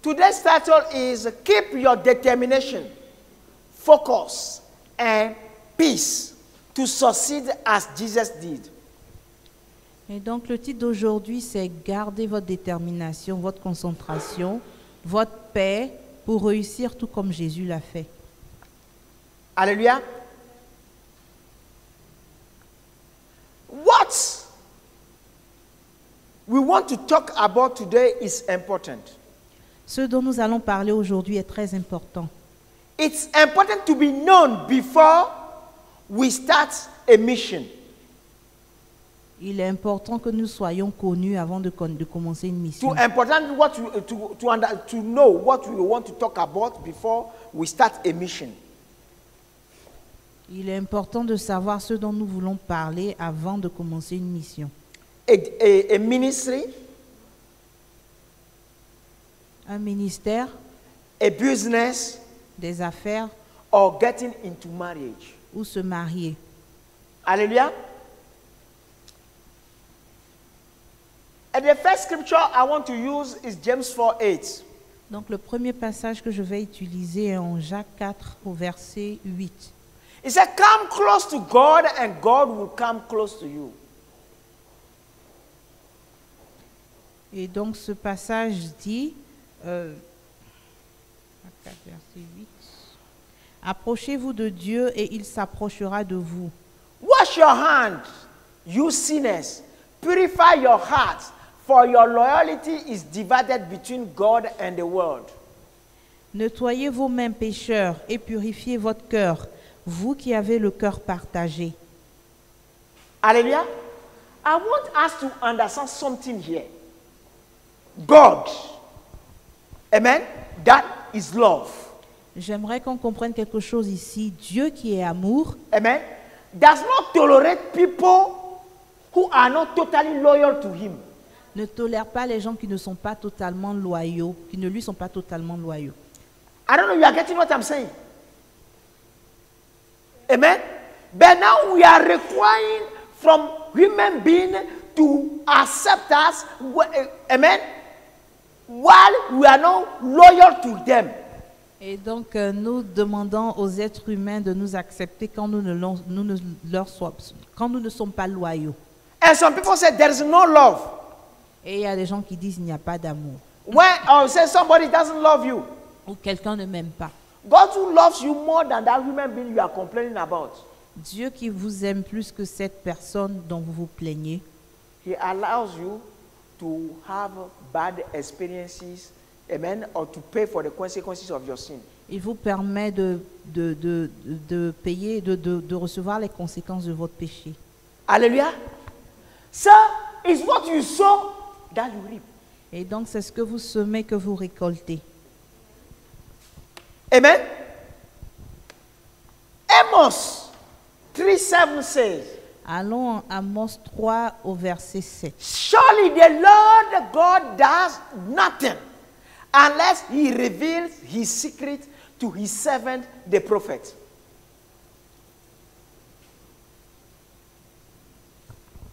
Today's title is Keep Your Determination, Focus, and Peace to Succeed as Jesus Did. Et donc le titre d'aujourd'hui, c'est garder votre détermination, votre concentration, votre paix pour réussir tout comme Jésus l'a fait. Alléluia. What we want to talk about today is important. Ce dont nous allons parler aujourd'hui est très important. It's important to be known before we start a mission. Il est important que nous soyons connus avant de commencer une mission. Too important to know what we want to talk about before we start a mission. Il est important de savoir ce dont nous voulons parler avant de commencer une mission. A ministry, Un ministère, a business, des affaires or getting into marriage. ou se marier. Hallelujah. And the first scripture I want to use is James 4:8. Donc le premier passage que je vais utiliser est en Jacques 4 au verset 8. It said, "Come close to God, and God will come close to you." Et donc ce passage dit, Jacques 4, verset 8, approchez-vous de Dieu et il s'approchera de vous. Wash your hands, you sinners. Purify your hearts, for your loyalty is divided between God and the world. Nettoyez vos mains pécheurs et purifiez votre cœur, vous qui avez le cœur partagé. Hallelujah. I want us to understand something here. God, amen, that is love. J'aimerais qu'on comprenne quelque chose ici. Dieu qui est amour, Amen, does not tolerate people who are not totally loyal to him. ne tolère pas les gens qui ne sont pas totalement loyaux, qui ne lui sont pas totalement loyaux. I don't know if you are getting what I'm saying. Amen. But now we are requiring from human beings to accept us, amen, while we are not loyal to them. Et donc nous demandons aux êtres humains de nous accepter quand nous ne sommes pas loyaux. And some people say there is no love. Et il y a des gens qui disent il n'y a pas d'amour. When say somebody doesn't love you, Ou quelqu'un ne m'aime pas. God who loves you more than that human being you are complaining about, Dieu qui vous aime plus que cette personne dont vous vous plaignez, he allows you to have bad experiences, amen, or to pay for the consequences of your sin. il vous permet de payer, de recevoir les conséquences de votre péché. Hallelujah. So, it's what you sow that you reap. Et donc c'est ce que vous semez que vous récoltez. Amen. Amos 3:7 says, Allons en Amos 3 au verset 7. surely the Lord God does nothing unless he reveals his secret to his servant the prophet.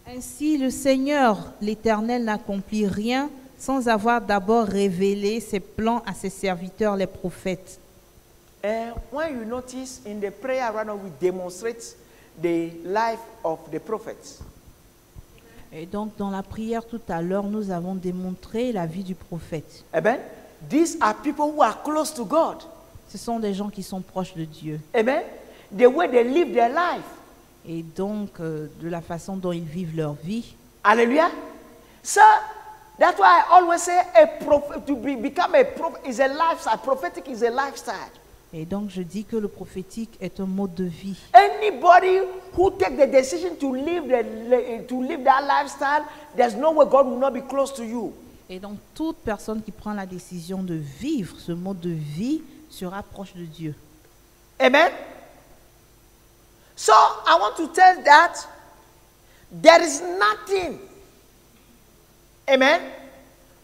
Ainsi, le Seigneur, l'Éternel, n'accomplit rien sans avoir d'abord révélé ses plans à ses serviteurs, les prophètes. And when you notice in the prayer right now, we demonstrate the life of the prophets. Et donc, dans la prière tout à l'heure, nous avons démontré la vie du prophète. Amen. These are people who are close to God. Ce sont des gens qui sont proches de Dieu. Amen. The way they live their life. Et donc, de la façon dont ils vivent leur vie. Hallelujah. So that's why I always say a prophet, become a prophet is a lifestyle. Prophetic is a lifestyle. Et donc, je dis que le prophétique est un mode de vie. Anybody who take the decision to live that lifestyle, there's no way God will not be close to you. Et donc, toute personne qui prend la décision de vivre ce mode de vie sera proche de Dieu. Amen. So I want to tell that there is nothing, amen,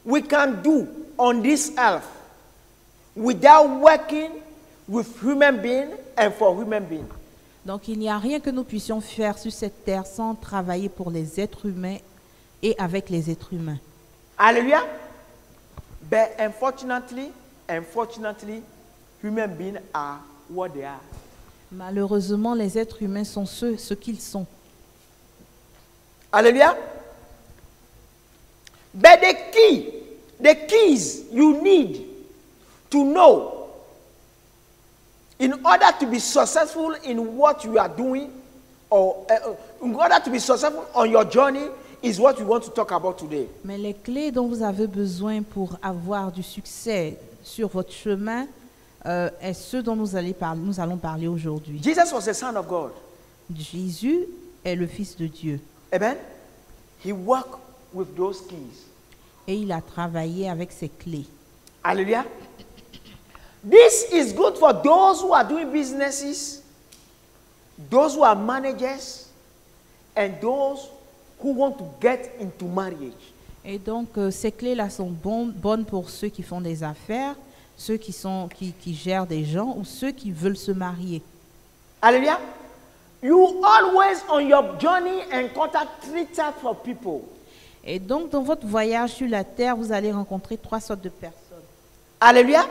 we can do on this earth without working with human beings and for human beings. Donc, il n'y a rien que nous puissions faire sur cette terre sans travailler pour les êtres humains et avec les êtres humains. Hallelujah. But unfortunately, human beings are what they are. Malheureusement, les êtres humains sont ce qu'ils sont. Hallelujah. But the keys you need to know in order to be successful in what you are doing, or in order to be successful on your journey, is what we want to talk about today. Mais les clés dont vous avez besoin pour avoir du succès sur votre chemin est ce dont nous allons parler aujourd'hui. Jesus was the Son of God. Jésus est le Fils de Dieu. Amen. He worked with those keys. Et il a travaillé avec ses clés. Hallelujah. This is good for those who are doing businesses, those who are managers, and those who want to get into marriage. Et donc, ces clés-là sont bonnes pour ceux qui font des affaires, ceux qui gèrent des gens ou ceux qui veulent se marier. Hallelujah. You always on your journey encounter three types of people. Et donc, dans votre voyage sur la terre, vous allez rencontrer 3 sortes de personnes. Hallelujah.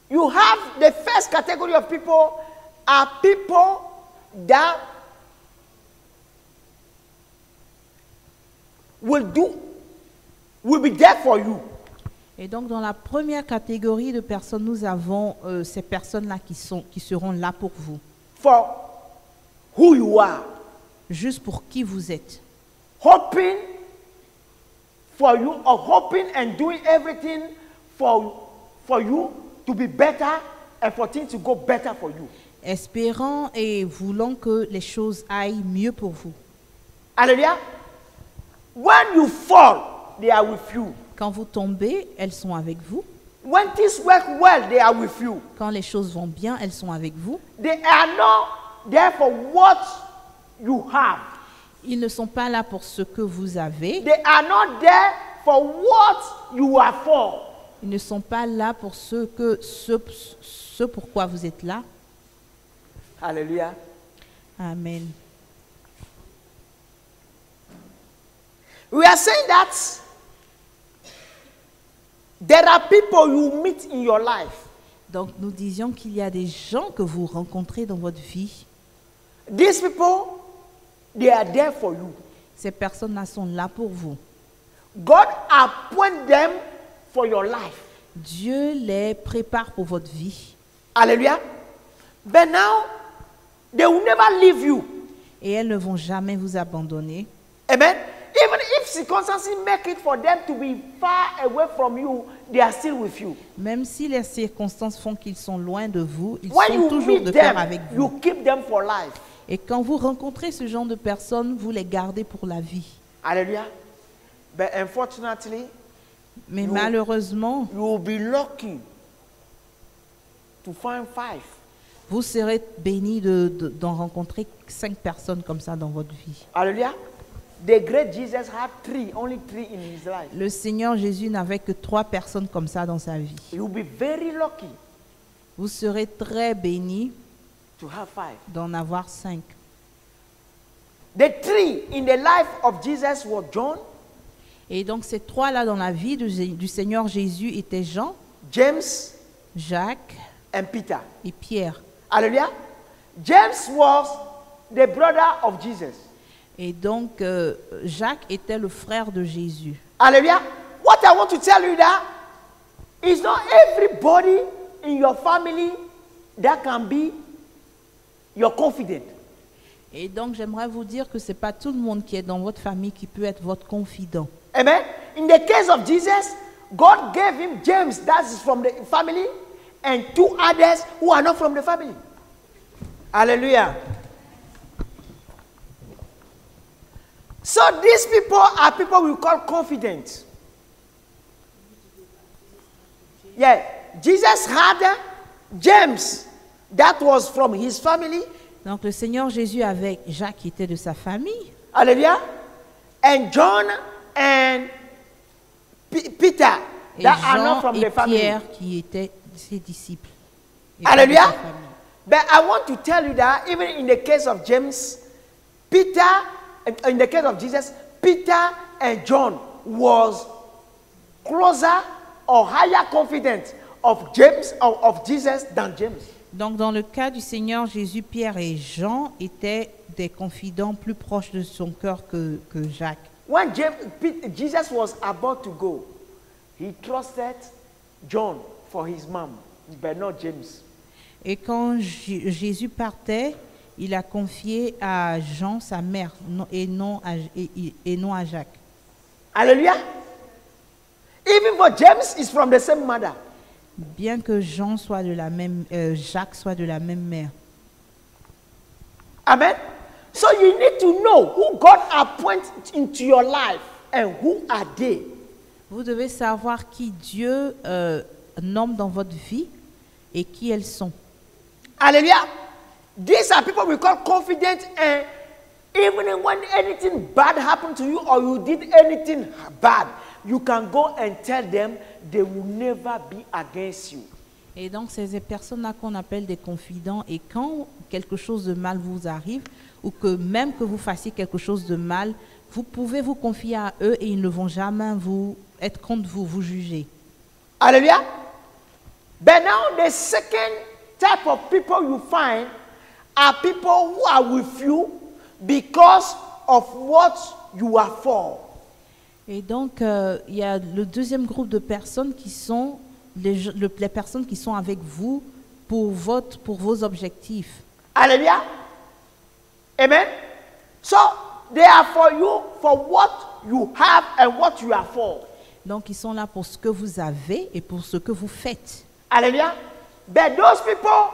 You have the first category of people are people that will be there for you. Et donc, dans la première catégorie de personnes, nous avons ces personnes-là qui seront là pour vous. For who you are. Juste pour qui vous êtes. Hoping for you, or hoping and doing everything for you to be better and for things to go better for you. Espérant et voulant que les choses aillent mieux pour vous. Hallelujah. When you fall, they are with you. Quand vous tombez, elles sont avec vous. When things work well, they are with you. Quand les choses vont bien, elles sont avec vous. They are not there for what you have. Ils ne sont pas là pour ce que vous avez. They are not there for what you are for. Ils ne sont pas là pour ce pourquoi vous êtes là. Hallelujah. Amen. We are saying that there are people you meet in your life. Donc nous disions qu'il y a des gens que vous rencontrez dans votre vie. These people, they are there for you. Ces personnes-là sont là pour vous. God appoint them for your life. Dieu les prépare pour votre vie. Hallelujah. But now, they will never leave you. Et elles ne vont jamais vous abandonner. Amen. Even if circumstances make it for them to be far away from you, they are still with you. Même si les circonstances font qu'ils sont loin de vous, ils When sont you toujours meet de them, cœur avec vous. you keep them for life. Et quand vous rencontrez ce genre de personnes, vous les gardez pour la vie. Hallelujah. But unfortunately, Mais malheureusement, you will be lucky to find 5. vous serez béni d'en rencontrer 5 personnes comme ça dans votre vie. Hallelujah. The great Jesus had 3, only 3 in his life. Le Seigneur Jésus n'avait que 3 personnes comme ça dans sa vie. You will be very lucky Vous serez très béni to have 5. d'en avoir 5. The 3 in the life of Jesus were John, Et donc ces 3-là dans la vie du Seigneur Jésus étaient Jean, James, Jacques and Peter. et Pierre. Hallelujah. James was the brother of Jesus. Et donc Jacques était le frère de Jésus. Hallelujah. What I want to tell you that is not everybody in your family that can be your confidant. Et donc j'aimerais vous dire que ce n'est pas tout le monde qui est dans votre famille qui peut être votre confident. Amen. In the case of Jesus, God gave him James, that is from the family, and 2 others who are not from the family. Hallelujah. So these people are people we call confident. Yeah, Jesus had James, that was from his family. Donc le Seigneur Jésus avait Jacques qui était de sa famille. Hallelujah. And John and Peter, Et that are not Jean from et the family. Pierre qui étaient ses disciples. Et Hallelujah. pas de sa famille. But I want to tell you that even in the case of James, Peter, in the case of Jesus, Peter and John was closer or higher confidence of James or of Jesus than James. Donc, dans le cas du Seigneur Jésus, Pierre et Jean étaient des confidents plus proches de son cœur que Jacques. When Jesus was about to go, he trusted John for his mom, but not James. Et quand Jésus partait, il a confié à Jean sa mère et non à Jacques. Hallelujah. Even for James is from the same mother. Bien que Jean soit de la même, Jacques soit de la même mère. Amen. So you need to know who God appointed into your life and who are they. Vous devez savoir qui Dieu nomme dans votre vie et qui elles sont. Hallelujah. These are people we call confident, and even when anything bad happened to you or you did anything bad, you can go and tell them they will never be against you. Et donc, c'est ces personnes-là qu'on appelle des confidents. Et quand quelque chose de mal vous arrive, ou que même que vous fassiez quelque chose de mal, vous pouvez vous confier à eux et ils ne vont jamais être contre vous, vous juger. Hallelujah. But now the second type of people you find are people who are with you because of what you are for. Et donc, il y a le deuxième groupe de personnes qui sont les personnes qui sont avec vous pour vos objectifs. Hallelujah. Amen. So, they are for you for what you have and what you are for. Donc, ils sont là pour ce que vous avez et pour ce que vous faites. Hallelujah. But those people,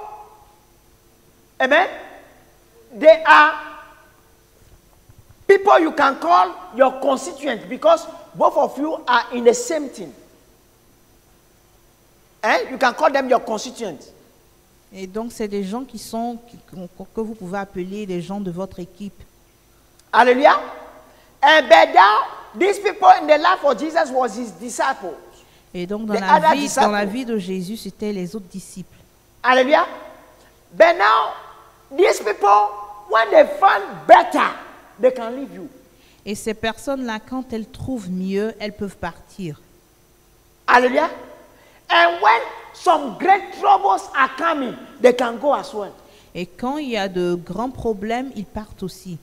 amen, they are people you can call your constituents because both of you are in the same thing. You can call them your constituents. Et donc, c'est des gens que vous pouvez appeler les gens de votre équipe. Hallelujah. And but now, these people in the life of Jesus was his disciples. Et donc, dans la vie de Jésus, c'était les autres disciples. Hallelujah. But now, these people, when they find better, they can leave you. Et ces personnes-là, quand elles trouvent mieux, elles peuvent partir. Hallelujah. And when some great troubles are coming, they can go as well. Et quand il y a de grands problèmes, ils partent aussi.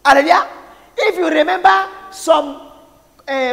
Hallelujah. If you remember some,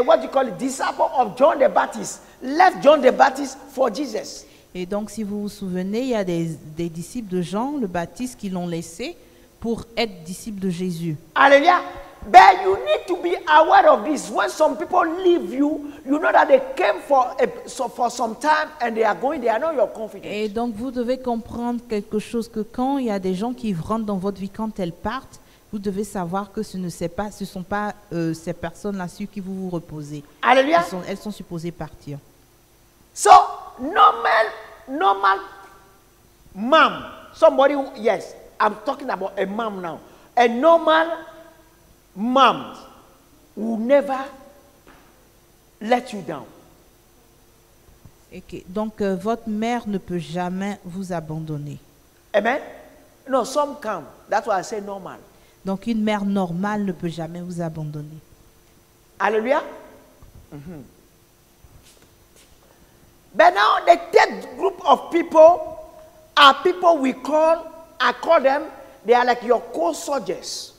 what you call it, disciple of John the Baptist, left John the Baptist for Jesus. Et donc, si vous vous souvenez, il y a des disciples de Jean le Baptiste qui l'ont laissé pour être disciples de Jésus. Hallelujah. But you need to be aware of this. When some people leave you, you know that they came for some time and they are going, they are not your confidence. Et donc, vous devez comprendre quelque chose, que quand il y a des gens qui rentrent dans votre vie, quand elles partent, vous devez savoir que ce ne sont pas ces personnes-là sur qui vous vous reposez. Hallelujah. Elles sont supposées partir. So, normal mom, somebody who, yes, I'm talking about a mom now. A normal mom will never let you down. Okay. Donc, votre mère ne peut jamais vous abandonner. Amen? No, some can. That's why I say normal. Donc, une mère normale ne peut jamais vous abandonner. Hallelujah. Mm-hmm. But now the third group of people are people I call them, they are like your co-soldiers.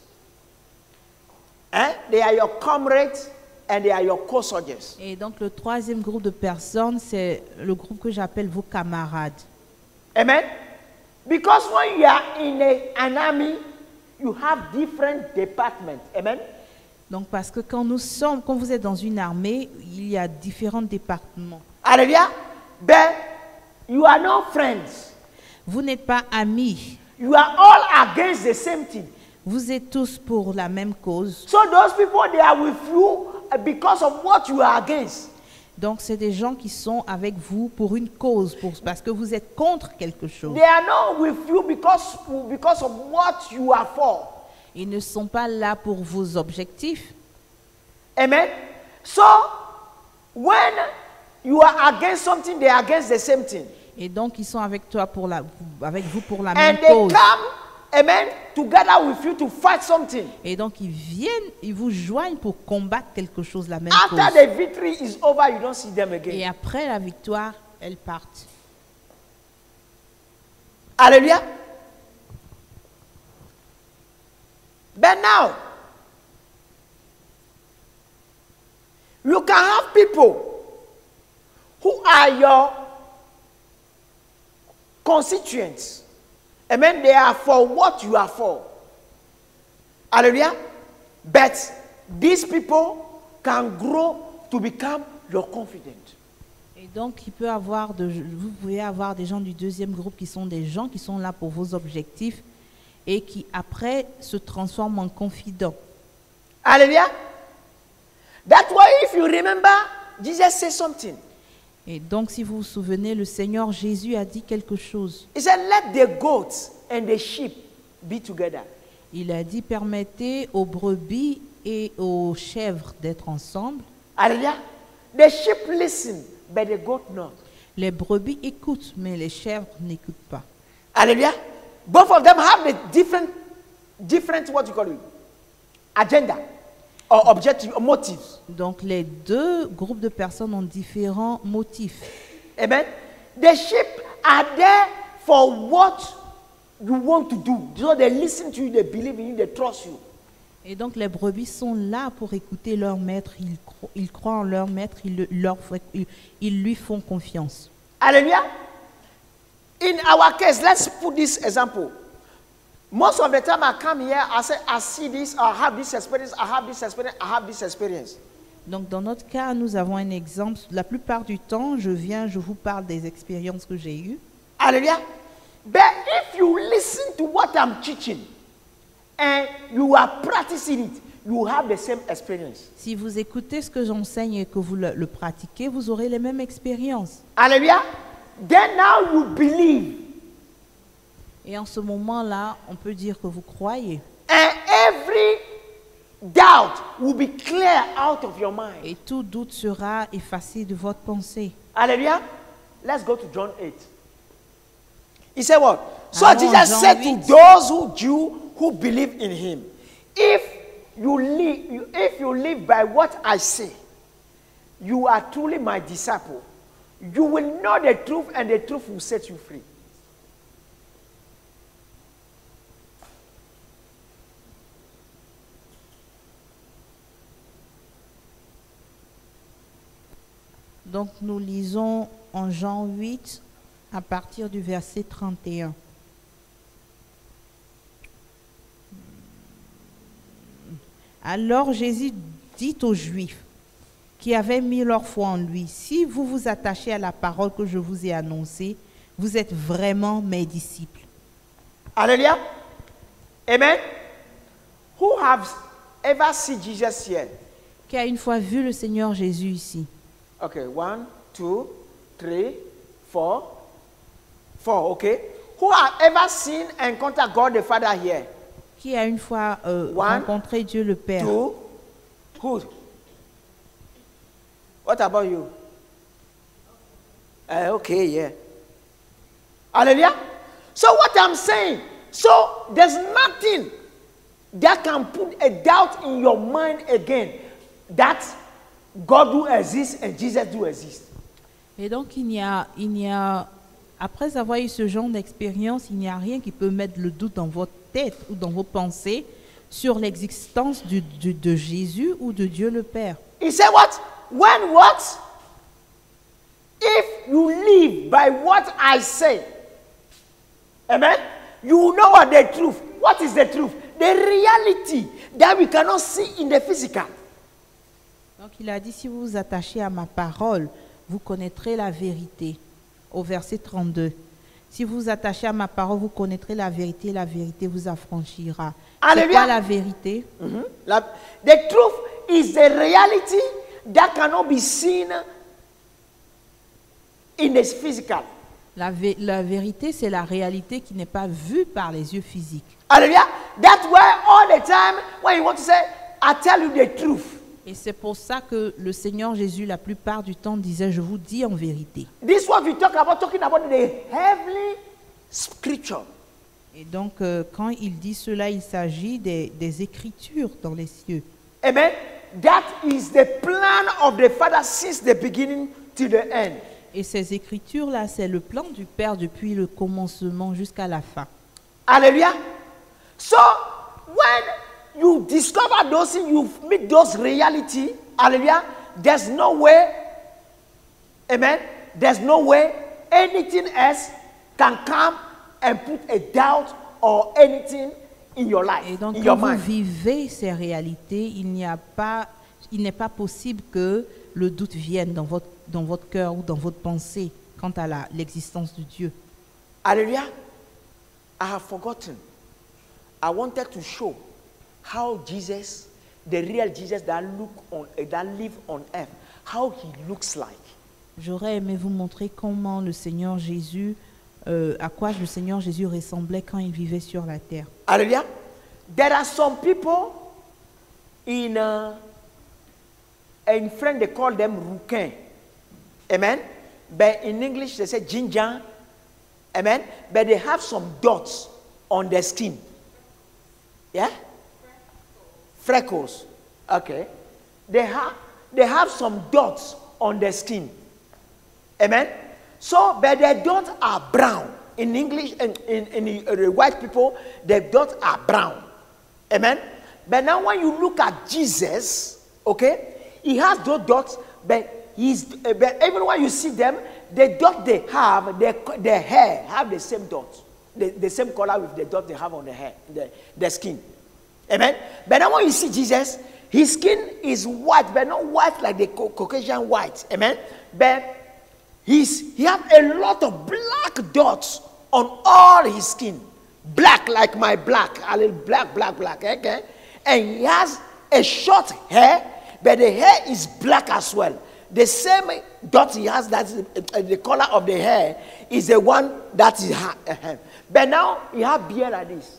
They are your comrades and they are your co-soldiers. Et donc le troisième groupe de personnes, c'est le groupe que j'appelle vos camarades. Amen. Because when you are in an army, you have different departments. Amen. Donc parce que quand vous êtes dans une armée, il y a différents départements. Hallelujah. But you are not friends. Vous n'êtes pas amis. You are all against the same thing. Vous êtes tous pour la même cause. So those people, they are with you because of what you are against. Donc c'est des gens qui sont avec vous pour une cause, parce que vous êtes contre quelque chose. They are not with you because of what you are for. Ils ne sont pas là pour vos objectifs. Amen. So when you are against something, they are against the same thing. Et donc ils sont avec vous pour la And même they cause. come amen, together with you to fight something. Et donc, ils viennent, ils vous joignent pour combattre quelque chose, la même After cause. the victory is over, you don't see them Et again. après la victoire, elles partent. Hallelujah. But now, you can have people who are your constituents. Amen. They are for what you are for. Hallelujah. But these people can grow to become your confidant. Et donc, vous pouvez avoir des gens du deuxième groupe qui sont des gens qui sont là pour vos objectifs et qui après se transforment en confidents. Hallelujah. That's why if you remember, Jesus said something. Et donc, si vous vous souvenez, le Seigneur Jésus a dit quelque chose. He said, let the goats and the sheep be together. Il a dit, permettez aux brebis et aux chèvres d'être ensemble. Hallelujah. The sheep listen, but the goat not. Les brebis écoutent, mais les chèvres n'écoutent pas. Hallelujah. Both of them have the different what you call it, agenda or objective or motives. Donc, les deux groupes de personnes ont différents motifs. Amen. The sheep are there for what you want to do. So they listen to you, they believe in you, they trust you. Et donc, les brebis sont là pour écouter leur maître. Ils croient en leur maître, ils lui font confiance. Hallelujah. In our case, let's put this example. Most of the time I come here, I say, I see this, I have this experience, I have this experience, I have this experience. Donc, dans notre cas, nous avons un exemple. La plupart du temps, je viens, je vous parle des expériences que j'ai eues. Hallelujah. But if you listen to what I'm teaching and you are practicing it, you have the same experience. Si vous écoutez ce que j'enseigne et que vous le pratiquez, vous aurez les mêmes expériences. Hallelujah. Then now you believe. Et en ce moment-là, on peut dire que vous croyez. And every doubt will be clear out of your mind. Et tout doute sera effacé de votre pensée. Hallelujah. Let's go to John 8. He said what? So Allons, Jesus Jean said 8. to those who believe in him, if you live by what I say, you are truly my disciple. You will know the truth, and the truth will set you free. Donc nous lisons en Jean 8 à partir du verset 31. Alors Jésus dit aux Juifs qui avaient mis leur foi en lui, si vous vous attachez à la parole que je vous ai annoncée, vous êtes vraiment mes disciples. Hallelujah. Amen. Who have ever seen Jesus here? Qui a une fois vu le Seigneur Jésus ici? Okay, 1, 2, 3, 4. 4, okay. Who have ever seen and encountered God the Father here? Qui a une fois One, rencontré Dieu le Père? 2. Who? What about you? Okay, yeah. Hallelujah. So what I'm saying, so there's nothing that can put a doubt in your mind again that God do exist and Jesus do exist. Et donc il n'y a, après avoir eu ce genre d'expérience, il n'y a rien qui peut mettre le doute dans votre tête ou dans vos pensées sur l'existence de Jésus ou de Dieu le Père. He said what? When what? If you live by what I say, amen, you know what the truth. What is the truth? The reality that we cannot see in the physical. Donc il a dit, si vous vous attachez à ma parole, vous connaîtrez la vérité. Au verset 32. Si vous vous attachez à ma parole, vous connaîtrez la vérité vous affranchira. C'est quoi la vérité? The truth is the reality that cannot be seen in the physical. La vérité, c'est la réalité qui n'est pas vue par les yeux physiques. Hallelujah. That's why all the time when you want to say, I tell you the truth. Et c'est pour ça que le Seigneur Jésus, la plupart du temps, disait, je vous dis en vérité. This is what we talking about the heavenly scripture. Et donc, quand il dit cela, il s'agit des écritures dans les cieux. Amen. That is the plan of the Father since the beginning to the end. Et ces écritures-là, c'est le plan du Père depuis le commencement jusqu'à la fin. Hallelujah. So, when you discover those things, you meet those reality, hallelujah, there's no way, amen, there's no way anything else can come and put a doubt or anything in your life, Et donc, in quand your vous mind. vivez ces réalités, il n'est pas possible que le doute vienne dans votre cœur ou dans votre pensée quant à l'existence de Dieu. Hallelujah. I have forgotten. I wanted to show how Jesus, the real Jesus that live on earth, how he looks like. J'aurais aimé vous montrer comment le Seigneur Jésus, à quoi le Seigneur Jésus ressemblait quand il vivait sur la terre. Hallelujah. There are some people in French they call them rouquins. Amen. But in English they say ginger. Amen. But they have some dots on their skin. Yeah? Freckles. Okay. They have some dots on their skin. Amen. So, but their dots are brown. In English, in the white people, their dots are brown. Amen. But now when you look at Jesus, okay, he has those dots, but but even when you see them, the dot they have, their hair have the same dots. The same color with the dot they have on the hair, the skin. Amen. But now when you see Jesus, his skin is white, but not white like the Caucasian white. Amen. But he has a lot of black dots on all his skin. Black like my black. A little black. Okay. And he has a short hair, but the hair is black as well. The same dot he has, that's the color of the hair, is the one that he has. But now he has beard like this.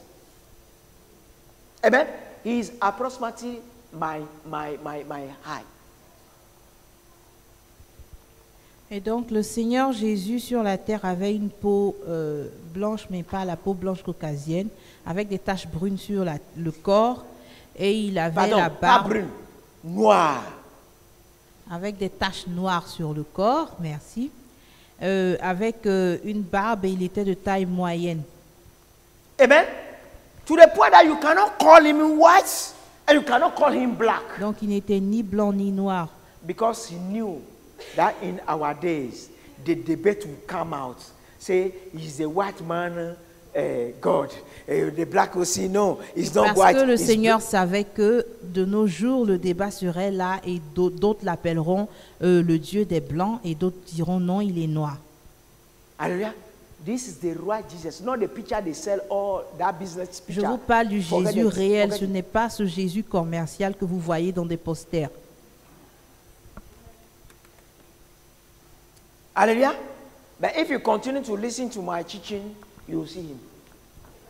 Amen. He is approximately my height. Et donc le Seigneur Jésus sur la terre avait une peau blanche, mais pas la peau blanche caucasienne, avec des taches brunes sur le corps, et il avait la barbe. Pas brune, noire. Avec des taches noires sur le corps, merci. Avec une barbe, et il était de taille moyenne. Amen. To the point that you cannot call him white and you cannot call him black. Donc il n'était ni blanc ni noir. Because he knew that in our days, the debate will come out. Say, he's a white man, God. The black will say, no, he's not white. Parce que le Seigneur savait que de nos jours, le débat serait là et d'autres l'appelleront le Dieu des Blancs et d'autres diront non, il est noir. Hallelujah. This is the right Jesus, not the picture they sell or that business picture. Je vous parle du Jésus réel, ce n'est pas ce Jésus commercial que vous voyez dans des posters. Hallelujah. But if you continue to listen to my teaching, you will see him.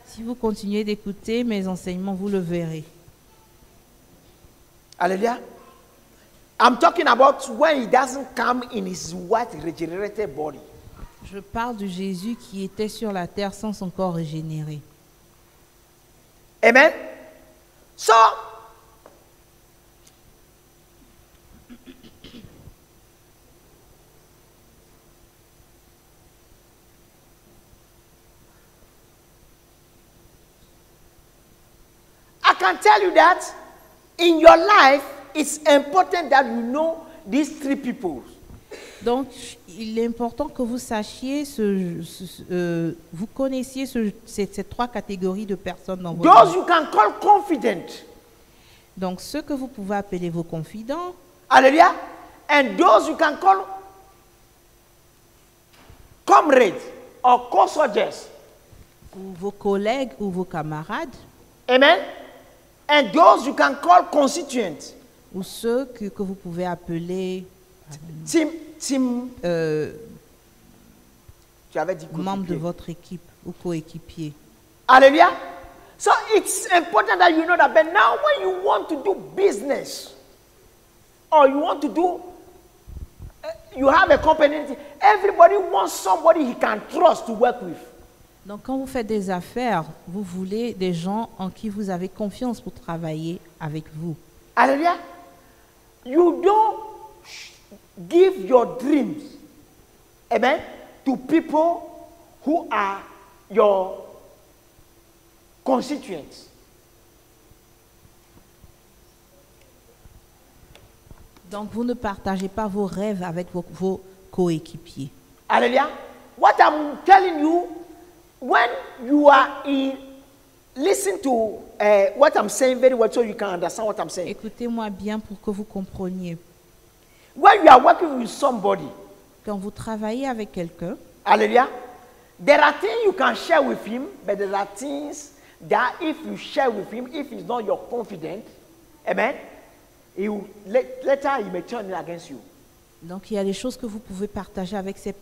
Si vous continuez d'écouter mes enseignements, vous le verrez. Hallelujah. I'm talking about when he doesn't come in his white regenerated body. Je parle du Jésus qui était sur la terre sans son corps régénéré. Amen. So, I can tell you that in your life, it's important that you know these three people. Donc, il est important que vous sachiez, vous connaissiez ces trois catégories de personnes dans votre Those vie. you can call confident. Donc, ceux que vous pouvez appeler vos confidents. Hallelujah. And those you can call comrades or co-soldiers. Ou vos collègues ou vos camarades. Amen. And those you can call constituents. Ou ceux que vous pouvez appeler Team. Tu avais dit membres de votre équipe ou coéquipiers. Hallelujah. So it's important that you know that. But now when you want to do business or you want to do, you have a company, everybody wants somebody he can trust to work with. Donc, quand vous faites des affaires, vous voulez des gens en qui vous avez confiance pour travailler avec vous. Hallelujah. You don't give your dreams, amen, to people who are your constituents. Donc, vous ne partagez pas vos rêves avec vos coéquipiers. Hallelujah. What I'm telling you, when you are in, listen to what I'm saying very well so you can understand what I'm saying. Écoutez-moi bien pour que vous compreniez. When you are working with somebody, Quand vous travaillez avec quelqu'un, hallelujah, there are things you can share with him, but there are things that if you share with him, if he's not your confidant, amen, later he may turn it against you. donc il y a des choses que vous pouvez partager avec cette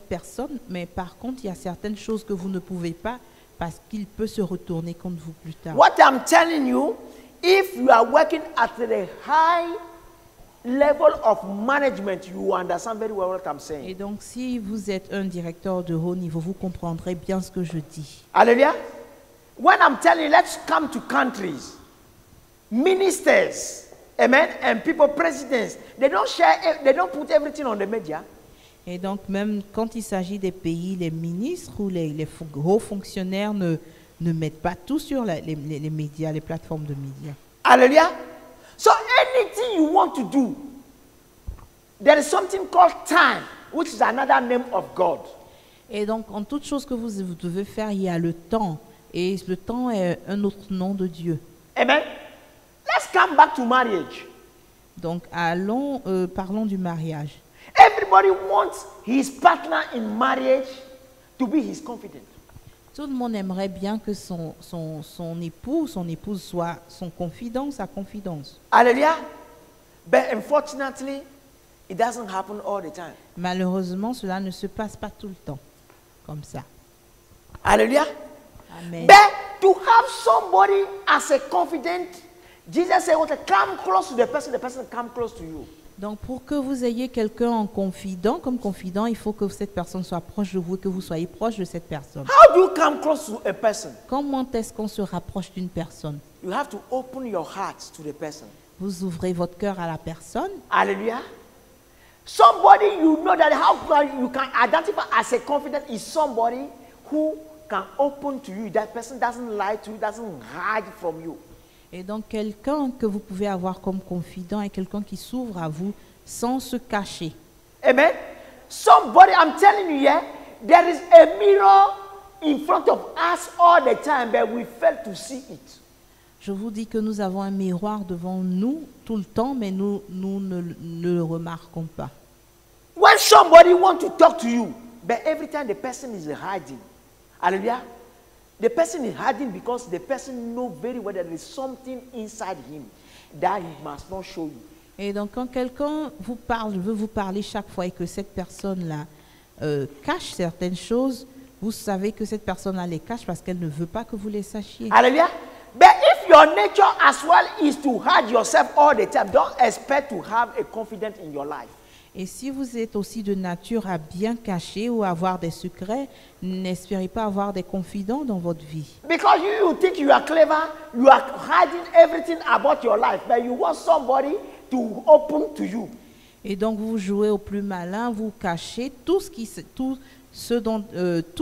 personne, mais par contre, il y a certaines choses que vous ne pouvez pas parce qu'il peut se retourner contre vous plus tard. What I'm telling you, if you are working at the high level of management, you understand very well what I'm saying. Et donc, si vous êtes un directeur de haut niveau, vous comprendrez bien ce que je dis. Hallelujah. When I'm telling you, let's come to countries, ministers, amen, and people, presidents, they don't put everything on the media. Et donc, même quand il s'agit des pays, les ministres ou les hauts fonctionnaires ne mettent pas tout sur les médias, les plateformes de médias. Hallelujah. So anything you want to do, there is something called time, which is another name of God. Et donc, en toute chose que vous devez faire, il y a le temps. Et le temps est un autre nom de Dieu. Amen. Let's come back to marriage. Donc, parlons du mariage. Everybody wants his partner in marriage to be his confidant. Tout le monde aimerait bien que son époux, son épouse soit son confident, sa confidence. Hallelujah. But unfortunately, it doesn't happen all the time. Malheureusement, cela ne se passe pas tout le temps comme ça. Hallelujah. Amen. But to have somebody as a confidant, Jesus said, come close to the person come close to you. Donc, pour que vous ayez quelqu'un en confident, comme confident, il faut que cette personne soit proche de vous et que vous soyez proche de cette personne. How do you come close to a person? Comment est-ce qu'on se rapproche d'une personne? You have to open your heart to the person. Vous ouvrez votre cœur à la personne. Hallelujah. Somebody you know that how you can identify as a confidant is somebody who can open to you. That person doesn't lie to you, doesn't hide from you. Et donc, quelqu'un que vous pouvez avoir comme confident est quelqu'un qui s'ouvre à vous sans se cacher. Amen. Somebody, I'm telling you, yeah, there is a mirror in front of us all the time, but we fail to see it. Je vous dis que nous avons un miroir devant nous tout le temps, mais nous ne le remarquons pas. When somebody wants to talk to you, but every time the person is hiding, hallelujah, the person is hiding because the person knows very well that there is something inside him that he must not show you. Et donc, quand quelqu'un veut vous parler chaque fois et que cette personne-là cache certaines choses, vous savez que cette personne-là les cache parce qu'elle ne veut pas que vous les sachiez. Hallelujah. But if your nature as well is to hide yourself all the time, don't expect to have a confidence in your life. Et si vous êtes aussi de nature à bien cacher ou à avoir des secrets, n'espérez pas avoir des confidents dans votre vie. Because you think you are clever, you are hiding everything about your life, but you want somebody to open to you. Et donc vous jouez au plus malin, vous cachez tout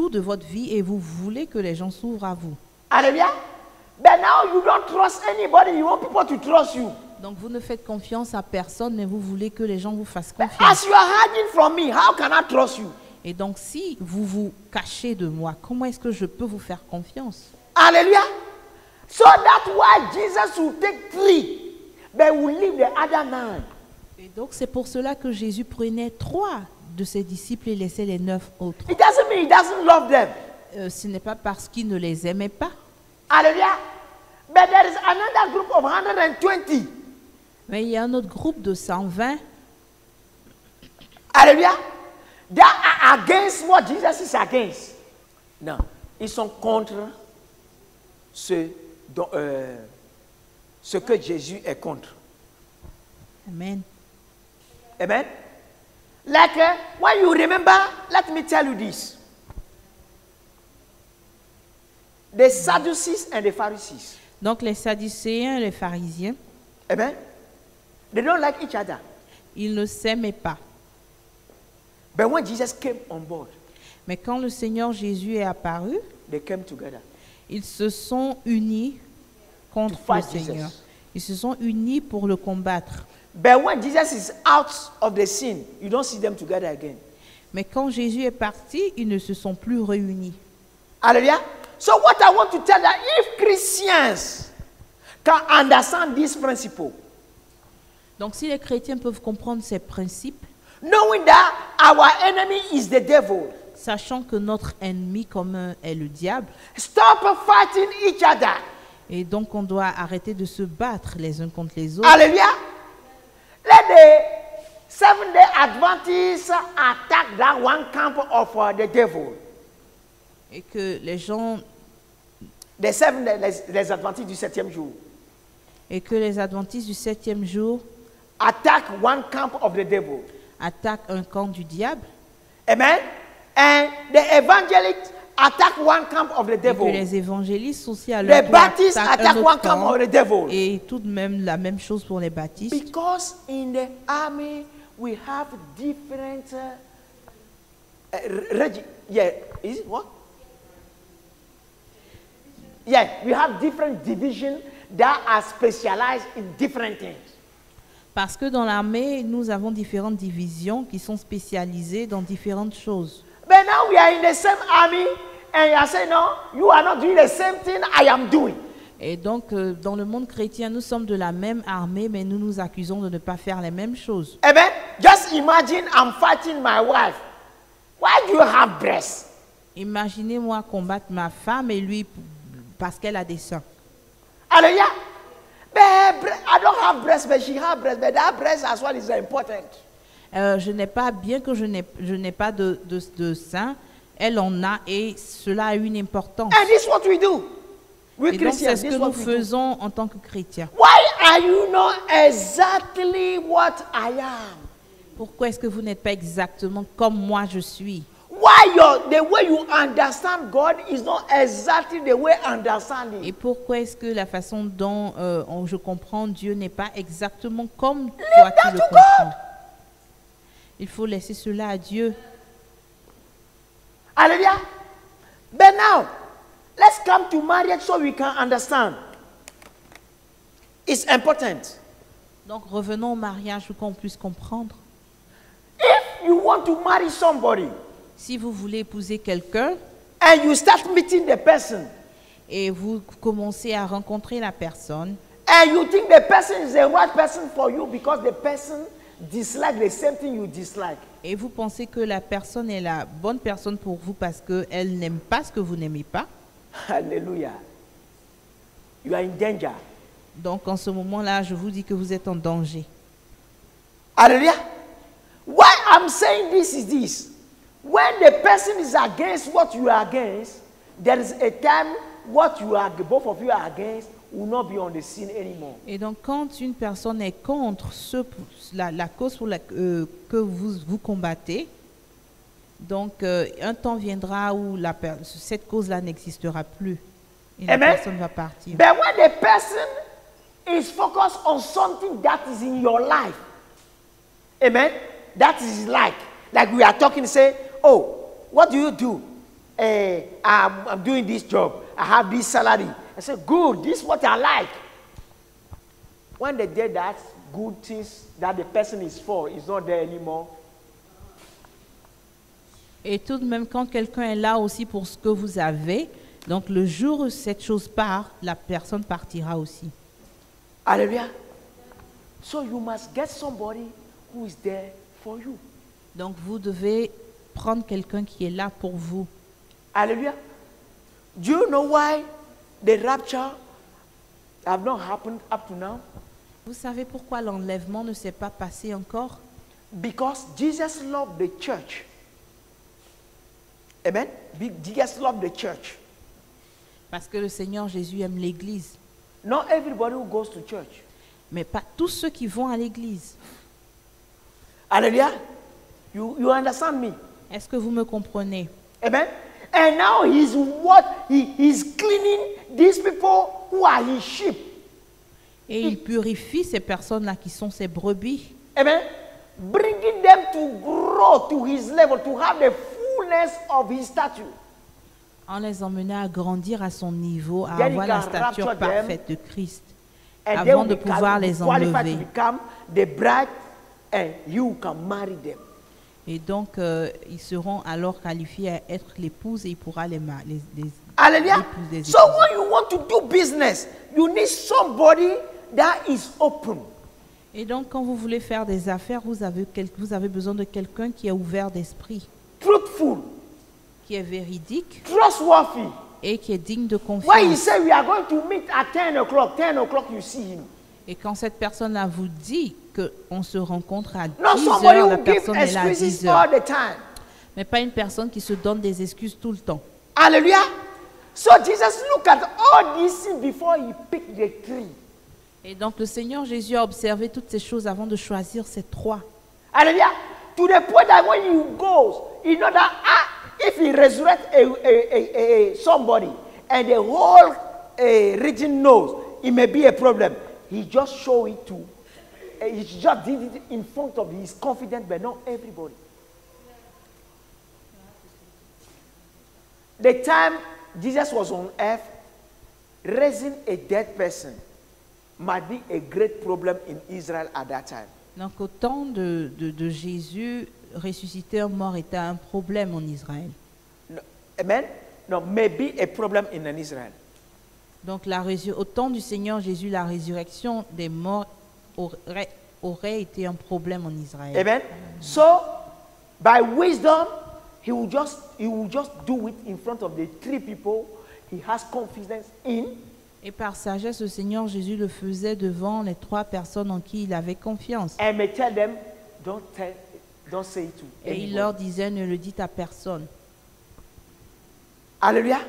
de votre vie et vous voulez que les gens s'ouvrent à vous. Hallelujah. But now you don't trust anybody, you want people to trust you. Donc vous ne faites confiance à personne, mais vous voulez que les gens vous fassent But confiance. as you are hiding from me, how can I trust you? Et donc si vous vous cachez de moi, comment est-ce que je peux vous faire confiance? Hallelujah. So that's why Jesus will take 3, but will leave the other 9. Et donc c'est pour cela que Jésus prenait 3 de ses disciples et laissait les 9 autres. It doesn't mean he doesn't love them. Ce n'est pas parce qu'il ne les aimait pas. Hallelujah. But there is another group of 120. Mais il y a un autre groupe de 120. Hallelujah. That are against what Jesus is against. Non, ils sont contre ce que Jésus est contre. Amen. Amen. Like when you remember, let me tell you this. The Sadducees and the Pharisees. Donc les Sadducéens et les pharisiens, Amen. They don't like each other. ils ne s'aimaient pas. But when Jesus came on board, Mais quand le Seigneur Jésus est apparu, they came together. ils se sont unis contre To le fight Jesus. Seigneur. Ils se sont unis pour le combattre. But when Jesus is out of the scene, you don't see them together again. Mais quand Jésus est parti, ils ne se sont plus réunis. Hallelujah. So what I want to tell you, if Christians can understand this principle, Donc si les chrétiens peuvent comprendre ces principes, knowing that our enemy is the devil, sachant que notre ennemi commun est le diable, stop fighting each other. et donc on doit arrêter de se battre les uns contre les autres. Hallelujah. Let the Seventh-day Adventists attack that one camp of the devil. Et que les gens, The Seventh-day, les Adventistes du 7e jour, et que les adventistes du 7e jour attack one camp of the devil. attaquent un camp du diable, Amen. And the evangelists attack one camp of the et que devil. les évangélistes aussi à leur The tour Baptists attaquent attack un one autre camp camp, of the devil. et tout de même la même chose pour les baptistes. Because in the army we have different yeah, is it what? Yeah, we have different divisions that are specialized in different things. Parce que dans l'armée, nous avons différentes divisions qui sont spécialisées dans différentes choses. But now we are in the same army and you are saying, no, you are not doing the same thing I am doing. Et donc, dans le monde chrétien, nous sommes de la même armée, mais nous nous accusons de ne pas faire les mêmes choses. Amen. Just imagine I'm fighting my wife. Why do you have breasts? Imaginez-moi combattre ma femme et lui parce qu'elle a des seins. Hallelujah. But I don't have breasts, but she has breasts. But that breast as well is important. Je n'ai pas, bien que je n'ai pas de seins, elle en a et cela a une importance. And this is what we do. We Et donc, Christians, c'est ce this que is what nous we do. faisons en tant que chrétiens. Why are you not exactly what I am? Pourquoi est-ce que vous n'êtes pas exactement comme moi je suis? Why the way you understand God is not exactly the way I understand Et Him? pourquoi est-ce que la façon dont je comprends Dieu n'est pas exactement comme toi tu that le to comprends? God. Il faut laisser cela à Dieu. Hallelujah. But now, let's come to marriage so we can understand. It's important. Donc revenons au mariage pour qu'on puisse comprendre. If you want to marry somebody Si vous voulez épouser quelqu'un and you start meeting the person et vous commencez à rencontrer la personne and you think the person is the right person for you because the person dislike the same thing you dislike, et vous pensez que la personne est la bonne personne pour vous parce qu'elle n'aime pas ce que vous n'aimez pas, hallelujah, you are in danger. donc en ce moment-là, je vous dis que vous êtes en danger. Hallelujah. Why I'm saying this is this. When the person is against what you are against, there is a time what you are, both of you are against will not be on the scene anymore. Et donc quand une personne est contre la cause pour que vous combattez, donc un temps viendra où cette cause-là n'existera plus et la Amen. personne va partir. But when the person is focused on something that is in your life, amen, that is like we are talking, say, oh, what do you do? I'm doing this job. I have this salary. I say, good, this is what I like. When the day that good things that the person is for is not there anymore, Et tout de même, quand quelqu'un est là aussi pour ce que vous avez, donc le jour où cette chose part, la personne partira aussi. hallelujah. So you must get somebody who is there for you. Donc vous devez prendre quelqu'un qui est là pour vous. Hallelujah. Do you know why the rapture have not happened up to now? Vous savez pourquoi l'enlèvement ne s'est pas passé encore? Because Jesus loved the church. Amen. Jesus loved the church. Parce que le Seigneur Jésus aime l'Église. Not everybody who goes to church. Mais pas tous ceux qui vont à l'Église. Hallelujah. You understand me? Est-ce que vous me comprenez? Amen. And now he's cleaning these people who are his sheep. Et il purifie ces personnes-là qui sont ses brebis. Amen. Bringing them to grow to his level, to have the fullness of his stature. En les emmenant à grandir à son niveau, à Then he avoir la can stature rapture them, parfaite de Christ, And avant they de pouvoir les qualified enlever. to become the bride, and you can marry them. Et donc, ils seront alors qualifiés à être l'épouse et il pourra les Hallelujah. l'épouse des So épouses. when you want to do business, you need somebody that is open. Et donc, quand vous voulez faire des affaires, vous avez besoin de quelqu'un qui est ouvert d'esprit, Truthful, qui est véridique trustworthy. et qui est digne de When he confiance. said we are going to meet at 10 o'clock, you see him. Et quand cette personne-là vous dit qu'on se rencontre à 10 Not somebody heures, la who gives personne est là à excuses 10 heures. all the time. Mais pas une personne qui se donne des excuses tout le temps. Hallelujah. So Jesus looked at all these things before he picked the tree. Et donc le Seigneur Jésus a observé toutes ces choses avant de choisir ces trois. Hallelujah. To the point that when he goes, you know that if he resurrects somebody and the whole region knows it may be a problem, he just show it to, he just did it in front of his confident, but not everybody. The time Jesus was on earth, raising a dead person might be a great problem in Israel at that time. Donc au temps de Jésus, ressusciter un mort était un problème en Israël. No, amen? No, maybe a problem in an Israel. Donc au temps du Seigneur Jésus, la résurrection des morts aurait été un problème en Israël. Amen? So, by wisdom, he will just do it in front of the three people he has confidence in. Et par sagesse, le Seigneur Jésus le faisait devant les trois personnes en qui il avait confiance. And may tell them, don't say it to Et il anybody. leur disait, ne le dites à personne. Hallelujah.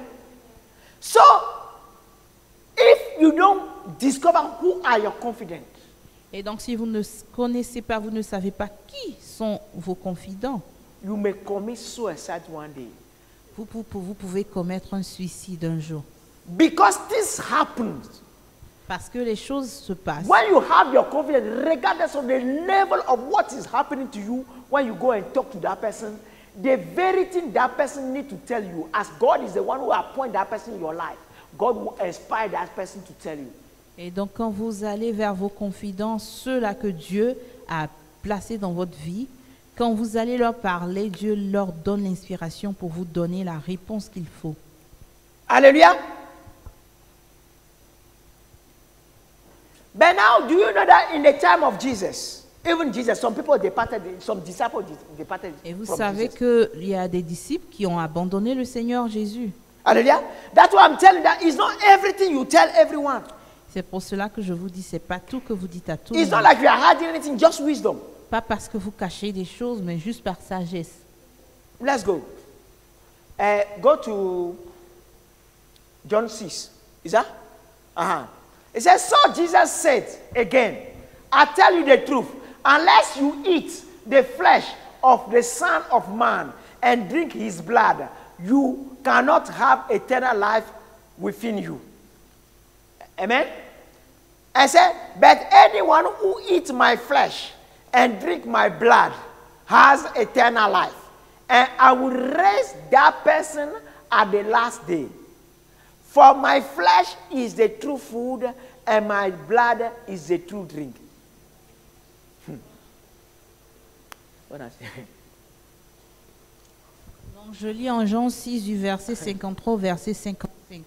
So, if you don't discover who are your confidants, Et donc si vous ne connaissez pas, vous ne savez pas qui sont vos confidents, you may commit suicide one day. vous pouvez commettre un suicide un jour. Because this happens. Parce que les choses se passent. When you have your confidence, regardless of the level of what is happening to you, when you go and talk to that person, the very thing that person needs to tell you, as God is the one who appointed that person in your life, God will inspire that person to tell you. Et donc quand vous allez vers vos confidents, ceux-là que Dieu a placés dans votre vie, quand vous allez leur parler, Dieu leur donne l'inspiration pour vous donner la réponse qu'il faut. Hallelujah. But now, do you know that in the time of Jesus, even Jesus, some people departed, some disciples departed Et vous from savez Jesus. qu'il y a des disciples qui ont abandonné le Seigneur Jésus. Hallelujah. That's why I'm telling that it's not everything you tell everyone. C'est pour cela que je vous dis, c'est pas tout que vous dites à tout le It's not monde. like you are hiding anything, just wisdom. Pas parce que vous cachez des choses, mais juste par sagesse. Let's go. Go to John 6. Is that? Uh-huh. It says, so Jesus said again, I tell you the truth, unless you eat the flesh of the Son of Man and drink his blood, you cannot have eternal life within you. Amen? I said, but anyone who eats my flesh and drink my blood has eternal life. And I will raise that person at the last day. For my flesh is the true food, and my blood is the true drink. What I say? Donc je lis en Jean 6 du verset 53 au verset 55.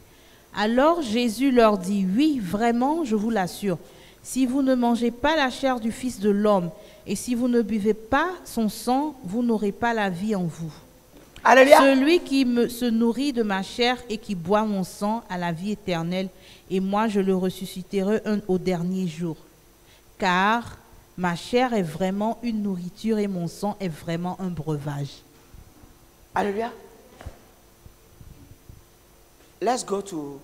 Alors Jésus leur dit, oui, vraiment, je vous l'assure, si vous ne mangez pas la chair du Fils de l'homme et si vous ne buvez pas son sang, vous n'aurez pas la vie en vous. Hallelujah. Celui qui se nourrit de ma chair et qui boit mon sang a la vie éternelle, et moi je le ressusciterai au dernier jour. Car ma chair est vraiment une nourriture et mon sang est vraiment un breuvage. Hallelujah. Let's go to